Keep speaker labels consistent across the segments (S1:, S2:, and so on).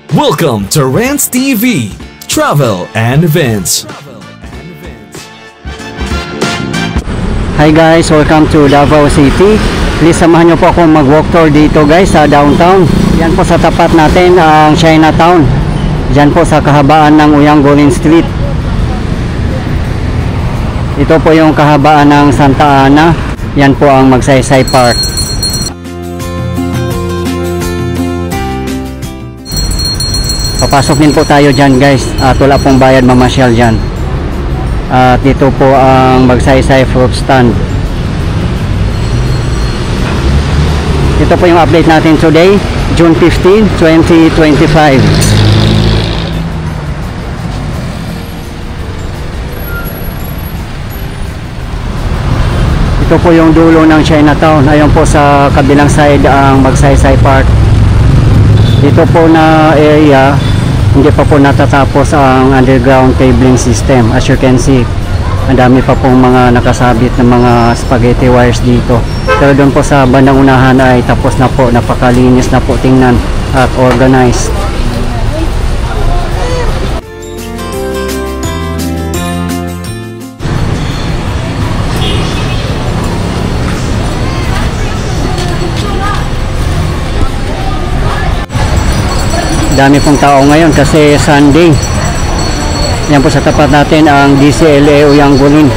S1: Welcome to Rants TV, Travel and Events.
S2: Hi guys, welcome to Davao City. Please samahan nyo po akong mag-walk tour dito guys sa downtown. Yan po sa tapat natin ang Chinatown. Diyan po sa kahabaan ng Uyang-Gurin Street. Ito po yung kahabaan ng Santa Ana. Yan po ang Magsaysay Park. Papasok din po tayo dyan guys, at wala pong bayad mamasyal dyan. At dito po ang Magsaysay Fruit Stand. Ito po yung update natin today, June 15, 2025. Ito po yung dulo ng Chinatown. Ayun po sa kabilang side ang Magsaysay Park. Dito po na area, hindi pa po natatapos ang underground cabling system. As you can see, ang dami pa pong mga nakasabit ng mga spaghetti wires dito. Pero doon po sa bandang unahan ay tapos na po, napakalinis na po tingnan at organized. Dami pong tao ngayon kasi Sunday. Yan po sa tapat natin ang DCLA Uyang-Gurin.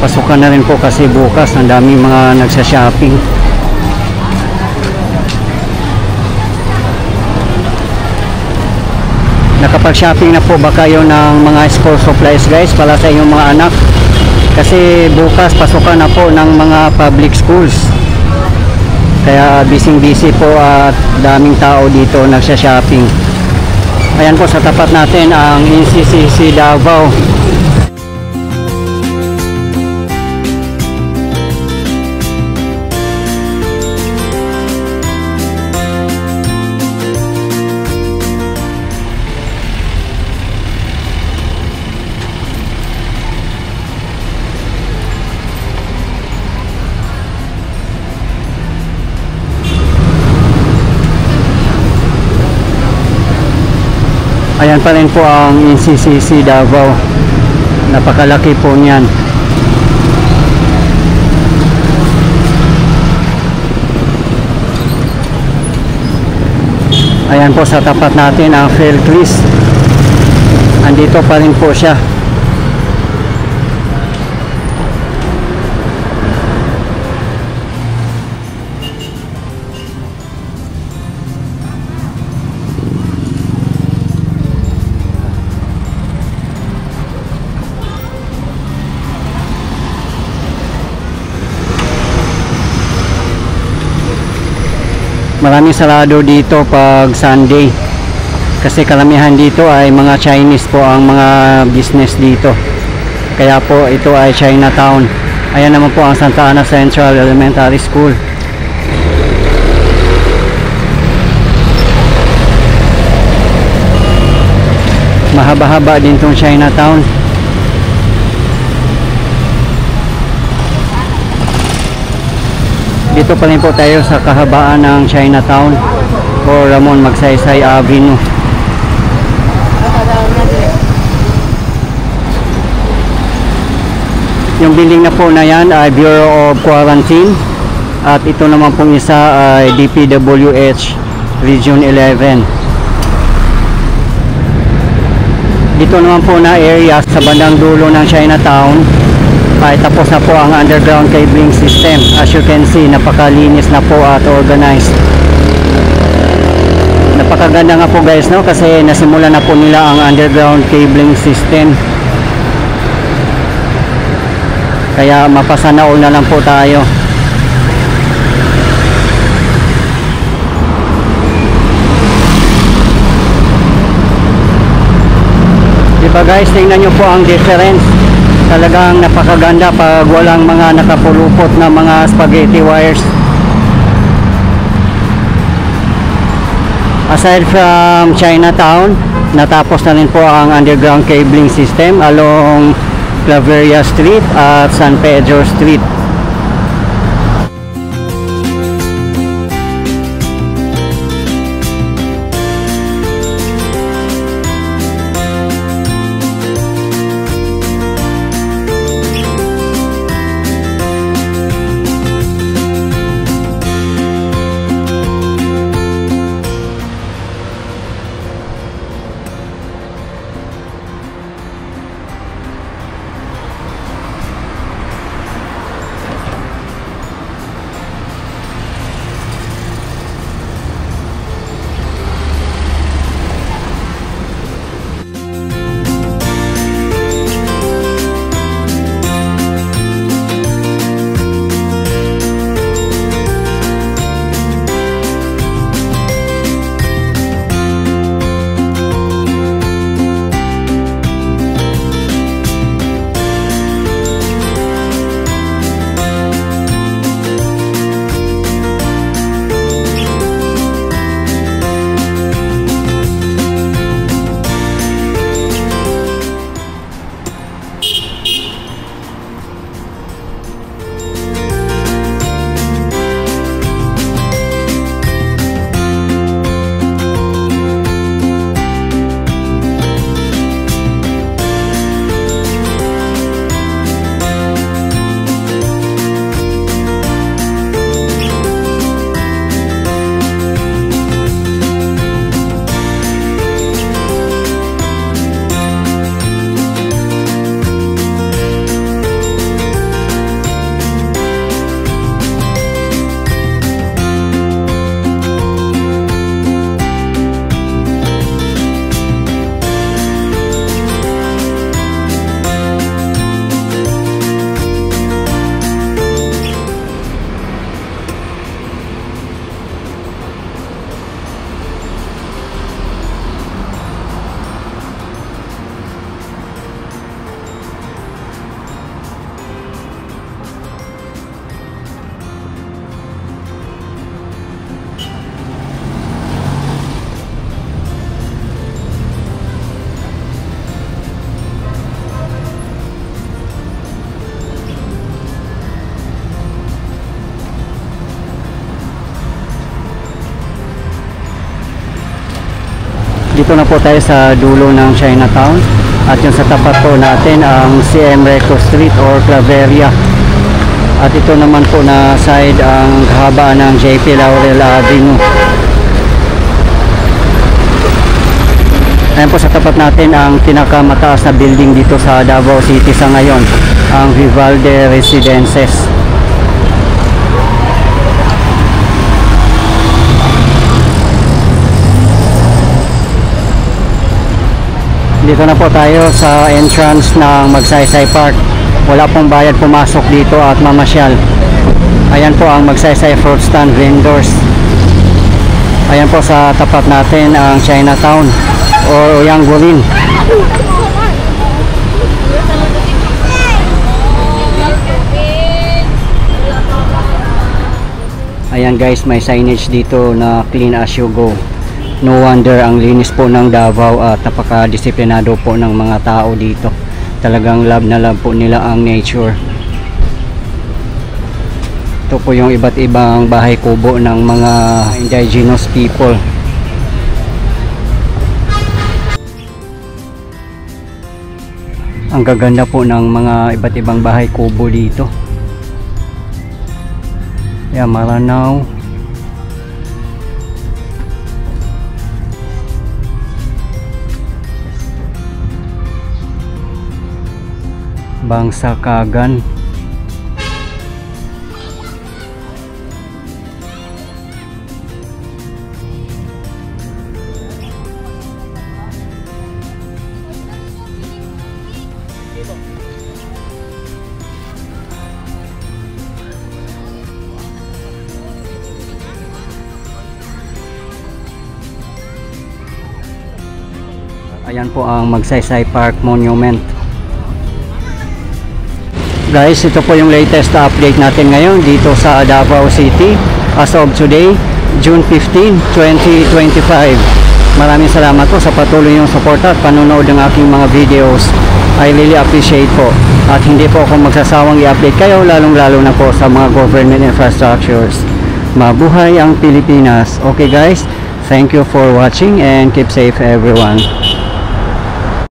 S2: Pasukan na rin po kasi bukas ang daming mga nagsa-shopping. Nakapag-shopping na po ba kayo ng mga school supplies guys para sa inyong mga anak? Kasi bukas pasukan na po ng mga public schools. Kaya busy po at daming tao dito nagsa-shopping. Ayan po sa tapat natin ang NCCC Davao. Ayan pa rin po ang NCCC Davao. Napakalaki po niyan. Ayan po sa tapat natin ang Faircrest. Andito pa rin po siya. Maraming sarado dito pag Sunday kasi karamihan dito ay mga Chinese po ang mga business dito, kaya po ito ay Chinatown. Ayan naman po ang Santa Ana Central Elementary School. Mahaba-haba din tong Chinatown. Dito pa rin po tayo sa kahabaan ng Chinatown o Ramon Magsaysay Avenue. Yung building na po na yan ay Bureau of Quarantine. At ito naman pong isa ay DPWH Region 11. Dito naman po na area sa bandang dulo ng Chinatown ay tapos na po ang underground cabling system. As you can see, napakalinis na po at organized. Napakaganda nga po guys, no? Kasi nasimula na po nila ang underground cabling system. Kaya mapasana all na lang po tayo. Diba guys, tingnan nyo po ang difference. Talagang napakaganda pag walang mga nakapulupot na mga spaghetti wires. Aside from Chinatown, natapos na rin po ang underground cabling system along Claveria Street at San Pedro Street. Dito na po tayo sa dulo ng Chinatown. At yung sa tapat po natin ang CM Recto Street or Claveria. At ito naman po na side ang kahabaan ng JP Laurel Avenue. Ayan po sa tapat natin ang pinakamataas na building dito sa Davao City sa ngayon, ang Vivalde Residences. Dito na po tayo sa entrance ng Magsaysay Park. Wala pong bayad pumasok dito at mamasyal. Ayan po ang Magsaysay Fruit Stand Vendors. Ayan po sa tapat natin ang Chinatown o Yanggurin. Ayan guys, may signage dito na clean as you go. No wonder ang linis po ng Davao at napaka-disiplinado po ng mga tao dito. Talagang love na love po nila ang nature. Ito po yung iba't ibang bahay kubo ng mga indigenous people. Ang gaganda po ng mga iba't ibang bahay kubo dito. Yan, Maranao. Bangsakagan. Ayan po ang Magsaysay Park Monument. Guys, ito po yung latest update natin ngayon dito sa Davao City as of today, June 15, 2025. Maraming salamat po sa patuloy yung support at panonood ng aking mga videos. I really appreciate po. At hindi po ako magsasawang i-update kayo, lalong-lalo na po sa mga government infrastructures. Mabuhay ang Pilipinas. Okay guys, thank you for watching and keep safe everyone.